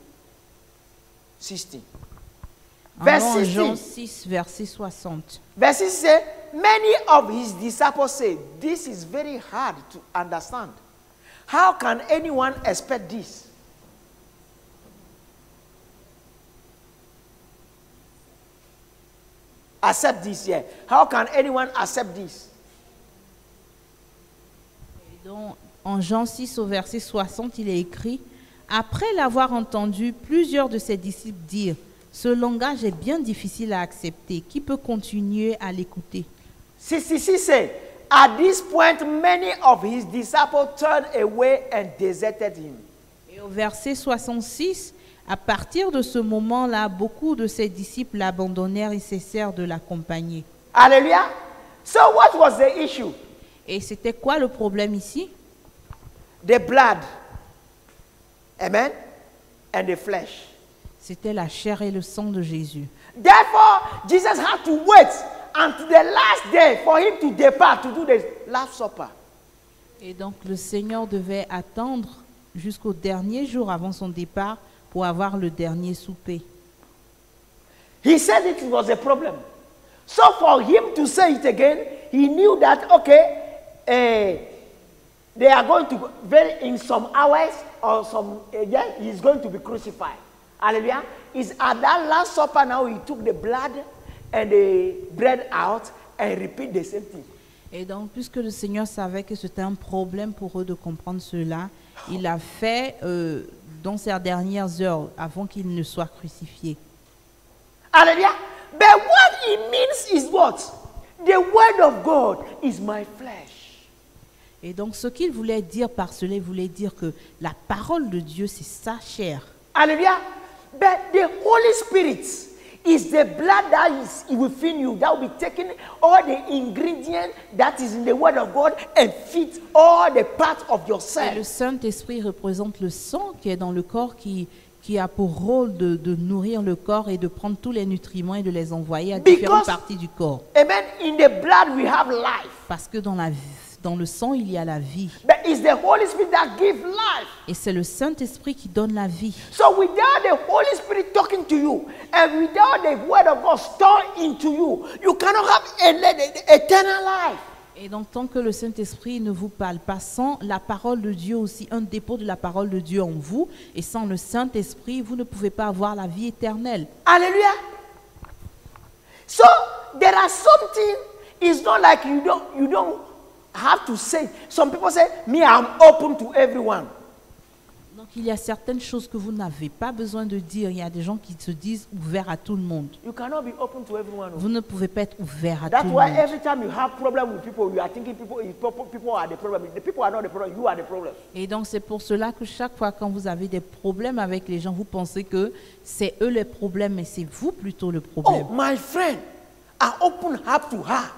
16. Verse En Jean 16. 6, verset 60. Verse 16 says, many of his disciples say, this is very hard to understand. How can anyone expect this? Accept this, yeah. How can anyone accept this? Et donc, en Jean 6 au verset 60, il est écrit, après l'avoir entendu, plusieurs de ses disciples dirent, ce langage est bien difficile à accepter. Qui peut continuer à l'écouter? 66 say, at this point, many of his disciples turned away and deserted him. Et au verset 66, à partir de ce moment-là, beaucoup de ses disciples l'abandonnèrent et cessèrent de l'accompagner. Hallelujah. So what was the issue? Et c'était quoi le problème ici? The blood. Amen. And the flesh. C'était la chair et le sang de Jésus. Therefore, Jesus had to wait until the last day for him to depart to do the last supper. Et donc le Seigneur devait attendre jusqu'au dernier jour avant son départ pour avoir le dernier souper. He said it was a problem. So for him to say it again, he knew that, okay, they are going to, in some hours or some, he's going to be crucified. Hallelujah. It's at that last supper now he took the blood and the bread out and repeat the same thing. Et donc, puisque le Seigneur savait que c'était un problème pour eux de comprendre cela, il a fait dans ces dernières heures, avant qu'il ne soit crucifié. Hallelujah. But what it means is what? The word of God is my flesh. Et donc, ce qu'il voulait dire par cela, il voulait dire que la parole de Dieu, c'est sa chair. Hallelujah. But the Holy Spirit is the blood that is within you, that will be taking all the ingredients that is in the word of God and fit all the parts of Et yourself. le Saint-Esprit représente le sang qui est dans le corps, qui a pour rôle de nourrir le corps et de prendre tous les nutriments et de les envoyer à différentes parties du corps. Amen. In the blood we have life. Parce que dans le sang, il y a la vie. But it's the Holy Spirit that gives life. Et c'est le Saint-Esprit qui donne la vie. So without the Holy Spirit talking to you and without the word of God stored into you, you cannot have eternal life. Et donc, tant que le Saint-Esprit ne vous parle pas, sans la parole de Dieu aussi, un dépôt de la parole de Dieu en vous, et sans le Saint-Esprit, vous ne pouvez pas avoir la vie éternelle. Hallelujah. So there are something, it's not like you don't have to say. Some people say, me, I'm open to everyone. Donc, il y a certaines choses que vous n'avez pas besoin de dire. Il y a des gens qui se disent ouverts à tout le monde. You cannot be open to everyone. Vous ne pouvez pas être ouvert à That's tout le why monde. every time you have problem with people, you are thinking people are the problem. The people are not the problem, you are the problem. Et donc, c'est pour cela que chaque fois quand vous avez des problèmes avec les gens, vous pensez que c'est eux les problèmes, mais c'est vous plutôt le problème. Oh, my friend, I open up to her.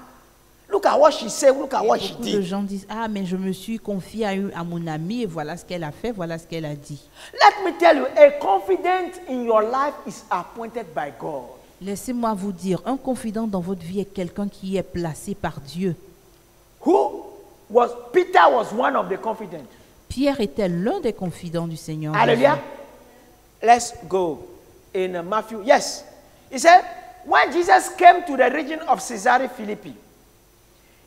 Look at what she said, look at what she Beaucoup de did. gens disent, ah, mais je me suis confié à mon amie et voilà ce qu'elle a fait, voilà ce qu'elle a dit. Let me tell you, a confidant in your life is appointed by God. Laissez-moi vous dire, un confident dans votre vie est quelqu'un qui est placé par Dieu. Peter was one of the confidants. Pierre était l'un des confidents du Seigneur. Hallelujah. Let's go in Matthew. Yes. He said, when Jesus came to the region of Caesarea Philippi,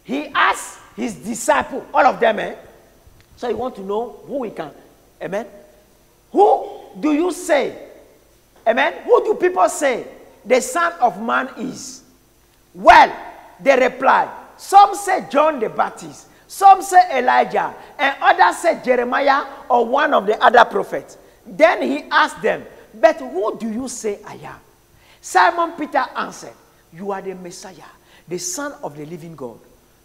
he asked his disciples, all of them, so you want to know who we can, amen? Who do you say, amen? Who do people say the Son of Man is? Well, they replied, some say John the Baptist, some say Elijah, and others say Jeremiah or one of the other prophets. Then he asked them, but who do you say I am? Simon Peter answered, you are the Messiah, the Son of the living God.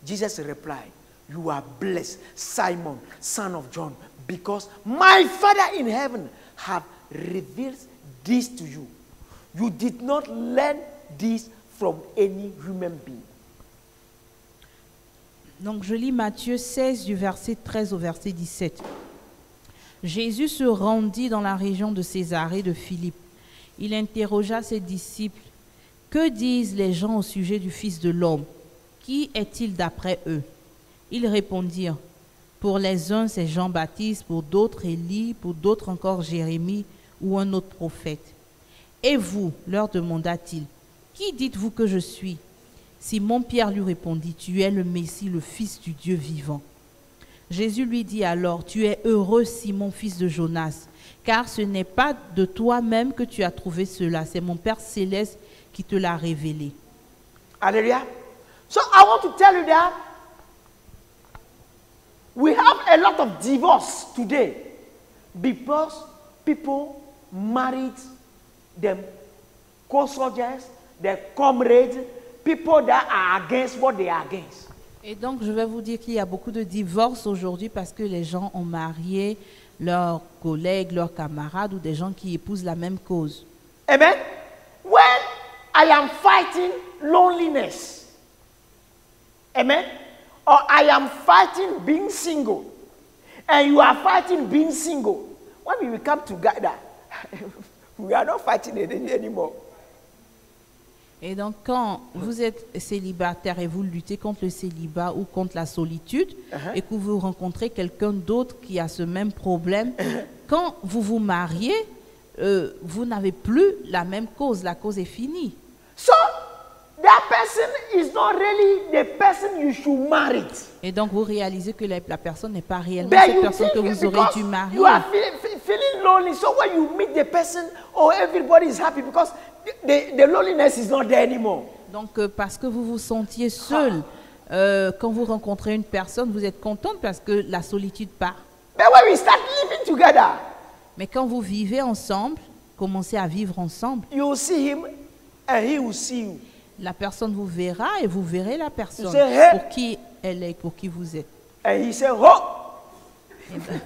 Jesus replied, you are blessed, Simon, son of John, because my Father in heaven have revealed this to you. You did not learn this from any human being. Donc je lis Matthieu 16 du verset 13 au verset 17. Jésus se rendit dans la région de Césarée de Philippe. Il interrogea ses disciples, que disent les gens au sujet du Fils de l'homme? Qui est-il d'après eux? Ils répondirent, pour les uns c'est Jean-Baptiste, pour d'autres Élie, pour d'autres encore Jérémie ou un autre prophète. Et vous, leur demanda-t-il, qui dites-vous que je suis? Simon-Pierre lui répondit, tu es le Messie, le Fils du Dieu vivant. Jésus lui dit alors, tu es heureux, Simon, fils de Jonas, car ce n'est pas de toi-même que tu as trouvé cela, c'est mon Père céleste qui te l'a révélé. Hallelujah. So I want to tell you that we have a lot of divorce today because people married them co-soldiers, their comrades, people that are against what they are against. Et donc, je vais vous dire qu'il y a beaucoup de divorces aujourd'hui parce que les gens ont marié leurs collègues, leurs camarades ou des gens qui épousent la même cause. Amen. When I am fighting loneliness, amen, or I am fighting being single, and you are fighting being single, when we come together, we are not fighting anymore. Et donc, quand vous êtes célibataire et vous luttez contre le célibat ou contre la solitude, et que vous rencontrez quelqu'un d'autre qui a ce même problème, quand vous vous mariez, vous n'avez plus la même cause. La cause est finie. So, that person is not really the person you should marry. Et donc, vous réalisez que la personne n'est pas réellement But cette you personne que think vous aurez because dû marier. you are feeling lonely, so when you meet the person, oh, everybody is happy because the loneliness is not there anymore. Donc, parce que vous vous sentiez seul, quand vous rencontrez une personne, vous êtes contente parce que la solitude part. But when we start living together, Mais quand vous vivez ensemble, commencez à vivre ensemble, you will see him and he will see you. la personne vous verra et vous verrez la personne You say, hey. pour qui elle est, pour qui vous êtes. And he said, oh. Et ben,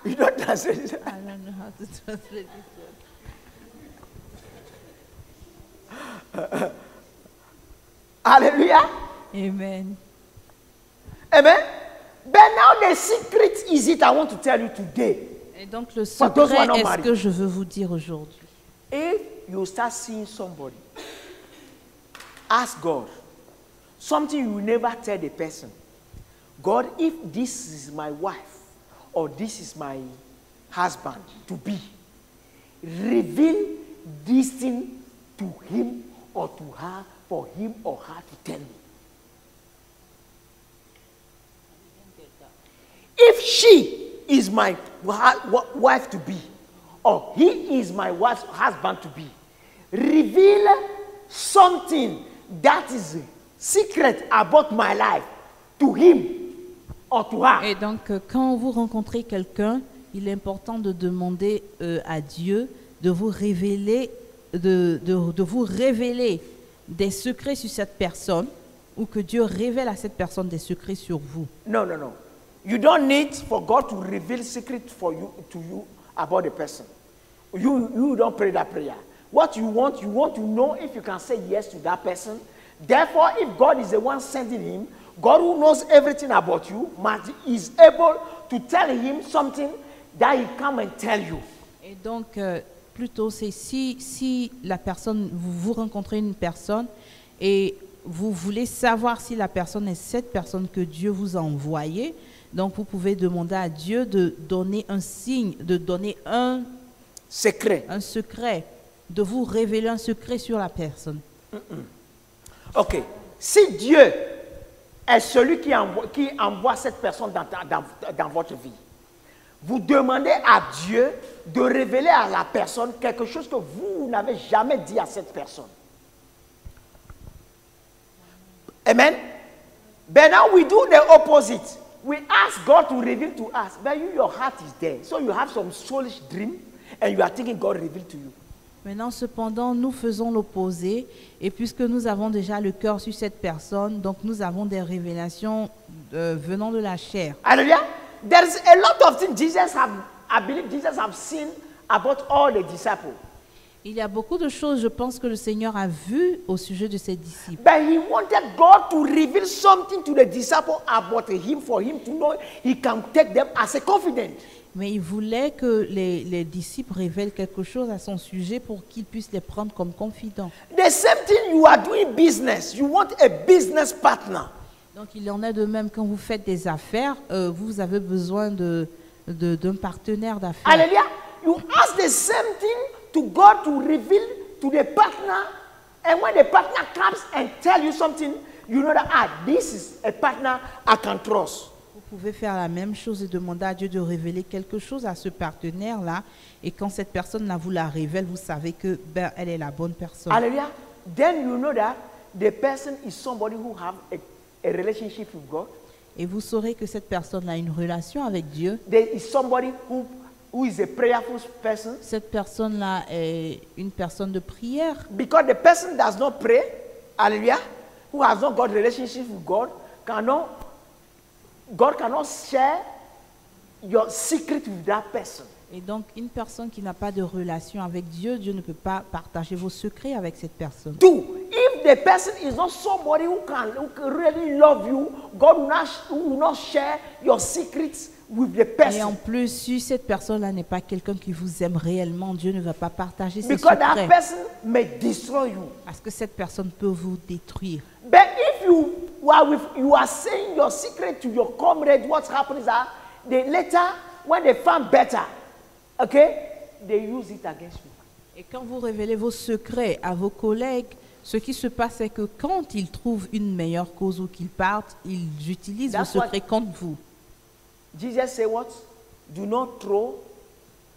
You don't translate it. I don't know how to translate this word. Hallelujah. Amen. Amen. But now the secret is it I want to tell you today. Et donc le For those who are secret not est ce married. que je veux vous dire aujourd'hui. If you start seeing somebody, ask God something you will never tell the person. God, if this is my wife or this is my husband to be, reveal this thing to him or to her for him or her to tell me. If she is my wife to be, or he is my wife's husband to be, reveal something that is secret about my life to him or to her. Et donc quand vous rencontrez quelqu'un, il est important de demander à Dieu de vous révéler, de vous révéler des secrets sur cette personne ou que Dieu révèle à cette personne des secrets sur vous. No, no, no. You don't need for God to reveal secret for you to you about the person. You don't pray that prayer. What you want to know if you can say yes to that person. Therefore, if God is the one sending him, God who knows everything about you is able to tell him something that he come and tell you. Et donc, plutôt, c'est si la personne, vous rencontrez une personne et vous voulez savoir si la personne est cette personne que Dieu vous a envoyée, donc vous pouvez demander à Dieu de donner un signe, de donner un secret, de vous révéler un secret sur la personne. Ok. Si Dieu est celui qui envoie cette personne dans votre vie, vous demandez à Dieu de révéler à la personne quelque chose que vous n'avez jamais dit à cette personne. Amen. But now we do the opposite. We ask God to reveal to us, but your heart is there. So you have some soulish dream and you are thinking God revealed to you. Maintenant, cependant, nous faisons l'opposé. Et puisque nous avons déjà le cœur sur cette personne, donc nous avons des révélations venant de la chair. Hallelujah. There's a lot of things I believe Jesus have seen about all the disciples. Il y a beaucoup de choses, je pense, que le Seigneur a vues au sujet de ses disciples. But he wanted God to reveal something to the disciples about him for him to know he can take them as a confidant. Mais il voulait que les disciples révèlent quelque chose à son sujet pour qu'ils puissent les prendre comme confidents. The same thing you are doing business. You want a business partner. Donc il en est de même quand vous faites des affaires, vous avez besoin d'un partenaire d'affaires. Hallelujah. You ask the same thing to God to reveal to the partner And when the partner comes and tell you something, you know that, this is a partner I can trust. Vous pouvez faire la même chose et demander à Dieu de révéler quelque chose à ce partenaire-là. Et quand cette personne-là vous la révèle, vous savez que elle est la bonne personne. Hallelujah. Then you know that the person is somebody who have a relationship with God. Et vous saurez que cette personne a une relation avec Dieu. There is somebody who is a prayerful person. Cette personne-là est une personne de prière. Because the person does not pray, hallelujah, who has not got relationship with God cannot share your secret with that person. Et donc, une personne qui n'a pas de relation avec Dieu, Dieu ne peut pas partager vos secrets avec cette personne. Two, if the person is not somebody who can really love you, God will not share your secrets with the Et en person. plus, si cette personne-là n'est pas quelqu'un qui vous aime réellement, Dieu ne va pas partager ses Because that secrets. person may destroy you. Parce que cette personne peut vous détruire. But if you are saying your secret to your comrade, what happens is that later, when they find better, okay, they use it against you. Et quand vous révélez vos secrets à vos collègues, ce qui se passe, c'est que quand ils trouvent une meilleure cause ou qu'ils partent, ils utilisent vos That's what- secrets contre vous. Jesus said what? Do not throw,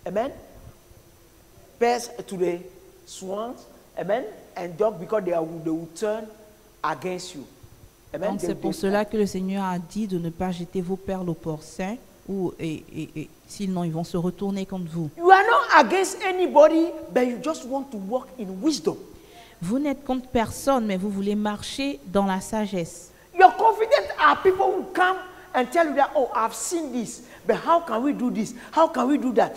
amen, pears to the swans, amen, and dog, because they will turn against you. Amen. Donc c'est pour cela que le Seigneur a dit de ne pas jeter vos perles aux porcins, et sinon ils vont se retourner contre vous. You are not against anybody, but you just want to walk in wisdom. Vous n'êtes contre personne, mais vous voulez marcher dans la sagesse. Your confident are people who come and tell you that, oh, I've seen this, but how can we do this? How can we do that?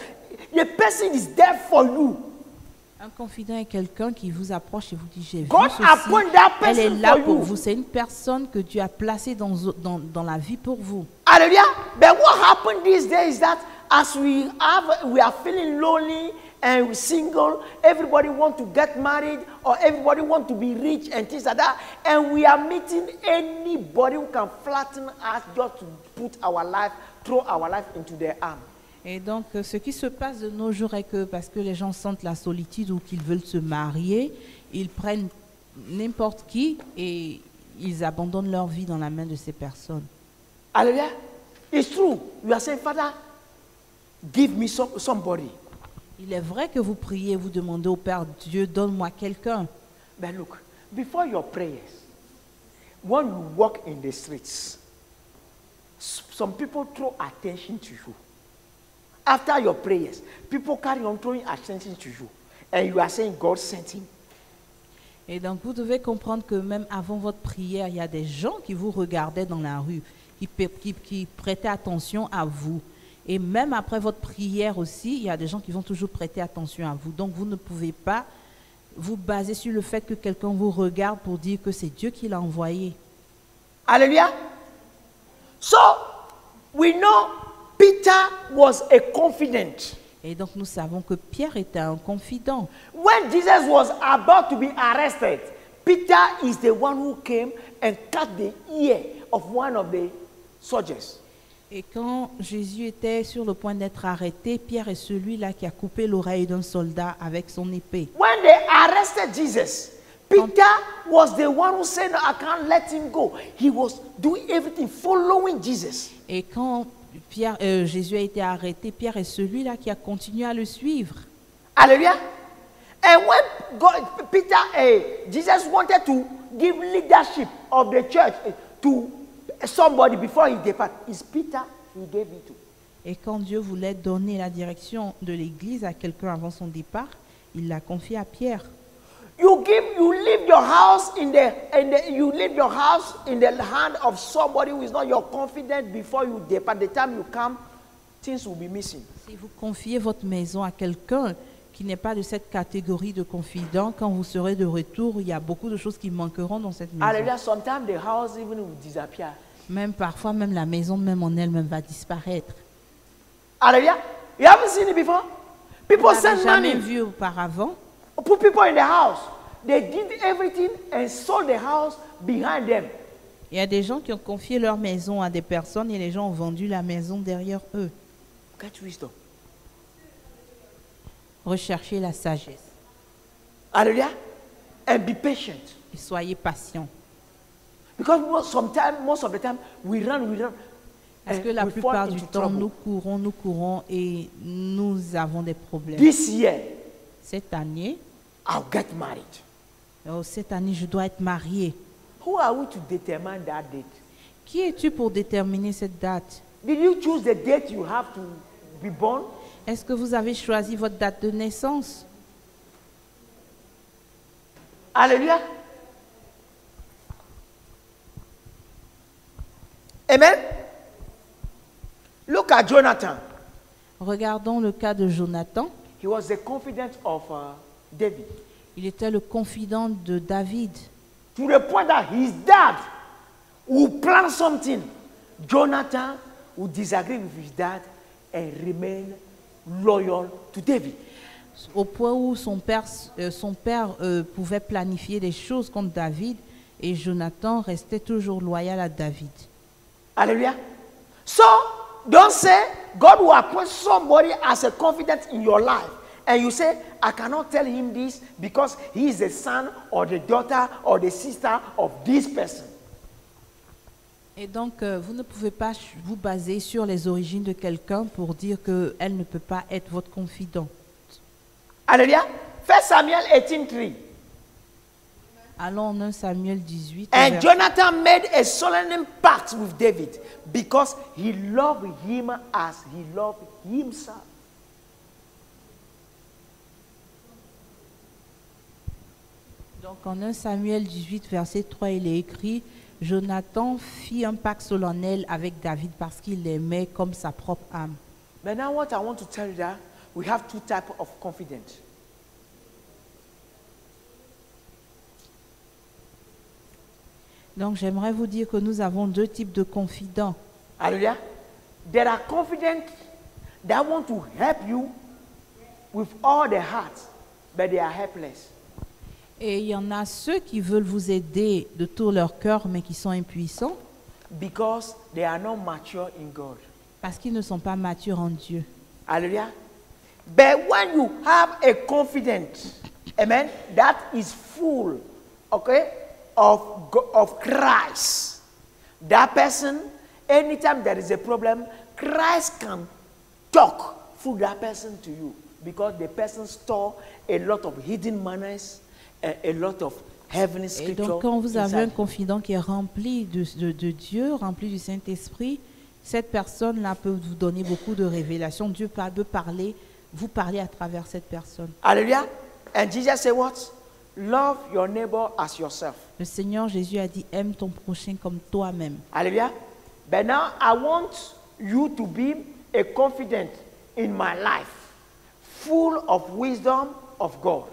The person is there for you. Un confident est quelqu'un qui vous approche et vous dit, j'ai vu God ceci. appoint that Elle est person là for pour you. vous. C'est une personne que Dieu a placée dans la vie pour vous. Hallelujah. But what happened these days is that as we are feeling lonely and single, everybody want to get married or everybody want to be rich and things like that, and we are meeting anybody who can flatten us just to throw our life into their arms. Et donc, ce qui se passe de nos jours est que parce que les gens sentent la solitude ou qu'ils veulent se marier, ils prennent n'importe qui et ils abandonnent leur vie dans la main de ces personnes. Hallelujah. It's true. You are saying, Father, give me somebody. Il est vrai que vous priez, vous demandez au Père, Dieu, donne-moi quelqu'un. But look, before your prayers, when you walk in the streets, some people throw attention to you. After your prayers, people carry on throwing attention to you. And you are saying, God sent him. Et donc, vous devez comprendre que même avant votre prière, il y a des gens qui vous regardaient dans la rue, qui prêtaient attention à vous. Et même après votre prière aussi, il y a des gens qui vont toujours prêter attention à vous. Donc, vous ne pouvez pas vous baser sur le fait que quelqu'un vous regarde pour dire que c'est Dieu qui l'a envoyé. Hallelujah. So, we know Peter was a confident. Et donc, nous savons que Pierre était un confident. When Jesus was about to be arrested, Peter is the one who came and cut the ear of one of the soldiers. Et quand Jésus était sur le point d'être arrêté, Pierre est celui-là qui a coupé l'oreille d'un soldat avec son épée. When they arrested Jesus, Peter was the one who said, I can't let him go. He was doing everything, following Jesus. Et quand Jésus a été arrêté, Pierre est celui-là qui a continué à le suivre. Hallelujah. And when Jesus wanted to give leadership of the church to somebody before he departed, it's Peter he gave it to. Et quand Dieu voulait donner la direction de l'Église à quelqu'un avant son départ, il l'a confié à Pierre. You leave your house in the hand of somebody who is not your confidant before you depart. The time you come, things will be missing. Si vous confiez votre maison à quelqu'un qui n'est pas de cette catégorie de confident, quand vous serez de retour, il y a beaucoup de choses qui manqueront dans cette maison. Hallelujah. Sometimes the house even will disappear. Même parfois, même la maison, même en elle-même, va disparaître. Hallelujah. You haven't seen it before? People Vous n'avez send jamais money. vu auparavant. Put people in the house. They did everything and sold the house behind them. Il y a des gens qui ont confié leur maison à des personnes et les gens ont vendu la maison derrière eux. Get wisdom. Recherchez la sagesse. Hallelujah. And be patient. et soyez patient. Because most of the time, we run. Parce and que la we fall plupart du into temps, trouble. nous courons et nous avons des problèmes. This year, Cette année, I'll get married. je dois être mariée. Who are we to determine that date? Qui es-tu pour déterminer cette date? Did you choose the date you have to be born? Est-ce que vous avez choisi votre date de naissance? Hallelujah. Amen. Look at Jonathan. Regardons le cas de Jonathan. He was the confidant of David. Il était le confident de David. To the point that his dad would plan something. Jonathan would disagree with his dad and remain loyal to David. Au point où son père pouvait planifier des choses contre David et Jonathan restait toujours loyal à David. Hallelujah. So, don't say God will appoint somebody as a confidant in your life. And you say, I cannot tell him this because he is the son or the daughter or the sister of this person. Et donc, vous ne pouvez pas vous baser sur les origines de quelqu'un pour dire qu'elle ne peut pas être votre confident. Hallelujah. 1 Samuel 18:3. Allons en 1 Samuel 18. And Jonathan made a solemn pact with David because he loved him as he loved himself. Donc en 1 Samuel 18, verset 3, il est écrit, Jonathan fit un pacte solennel avec David parce qu'il l'aimait comme sa propre âme. But now what I want to tell you that we have two types of confidence. Donc j'aimerais vous dire que nous avons deux types de confidents. Hallelujah. There are confident that want to help you with all their heart, but they are helpless. Et il y en a ceux qui veulent vous aider de tout leur cœur, mais qui sont impuissants Because they are not mature in God. parce qu'ils ne sont pas matures en Dieu. Hallelujah. But when you have a confidence, amen, that is full, okay, of Christ, that person, anytime there is a problem, Christ can talk through that person to you because the person store a lot of hidden manners, a lot of heavenly Et scripture. donc quand vous avez un inside. confident qui est rempli de Dieu, rempli du Saint-Esprit, cette personne-là peut vous donner beaucoup de révélations. Dieu peut parler, vous parler à travers cette personne. Hallelujah. And Jesus said what? Love your neighbor as yourself. Le Seigneur Jésus a dit, aime ton prochain comme toi-même. Hallelujah. But now I want you to be a confident in my life, full of wisdom of God.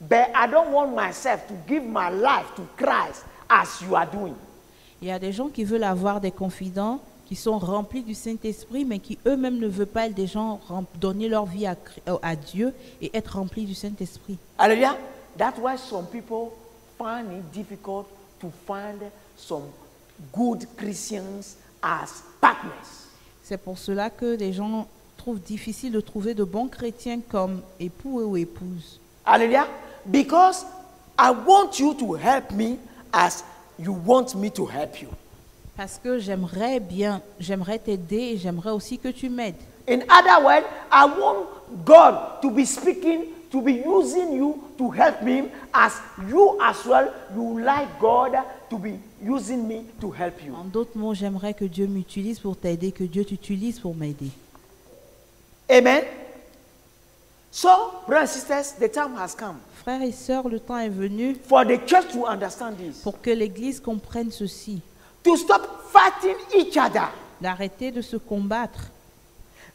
But I don't want myself to give my life to Christ as you are doing. Il y a des gens qui veulent avoir des confidents qui sont remplis du Saint-Esprit, mais qui eux-mêmes ne veulent pas être des gens donner leur vie à Dieu et être remplis du Saint-Esprit. Hallelujah. That's why some people find it difficult to find some good Christians as partners. C'est pour cela que des gens trouvent difficile de trouver de bons chrétiens comme époux ou épouses. Hallelujah. Because I want you to help me as you want me to help you. Parce que j'aimerais t'aider et j'aimerais aussi que tu m'aides. In other words, I want God to be speaking, to be using you to help me as you as well, you like God to be using me to help you. En d'autres mots, j'aimerais que Dieu m'utilise pour t'aider, que Dieu t'utilise pour m'aider. Amen. So, brothers and sisters, the time has come Frères et sœurs, le temps est venu for the church to understand this. pour que l'Église comprenne ceci, To stop fighting each other. d'arrêter de se combattre.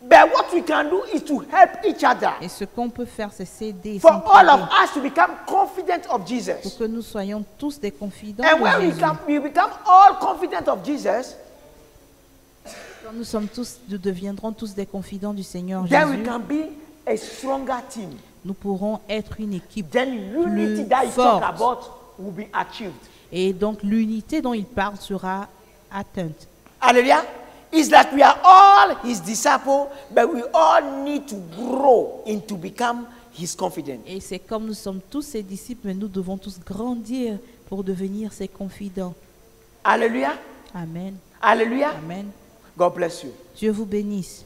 But what we can do is to help each other. Et ce qu'on peut faire, c'est s'aider, For all of s'entraider, us to become confident of pour Jesus. que nous soyons tous des confidents And de when Jésus. we become all confident of Jesus, Quand nous deviendrons tous des confidents du Seigneur then we Jésus, can be a stronger team. nous pourrons être une équipe. Then unity that you forte. talk about will be achieved. Et donc l'unité dont il parle sera atteinte. Hallelujah. It's like we are all his disciples, but we all need to grow into become his confidant. Et c'est comme nous sommes tous ses disciples, mais nous devons tous grandir pour devenir ses confidents. Alléluia. Amen. Alléluia. Amen. God bless you. Dieu vous bénisse.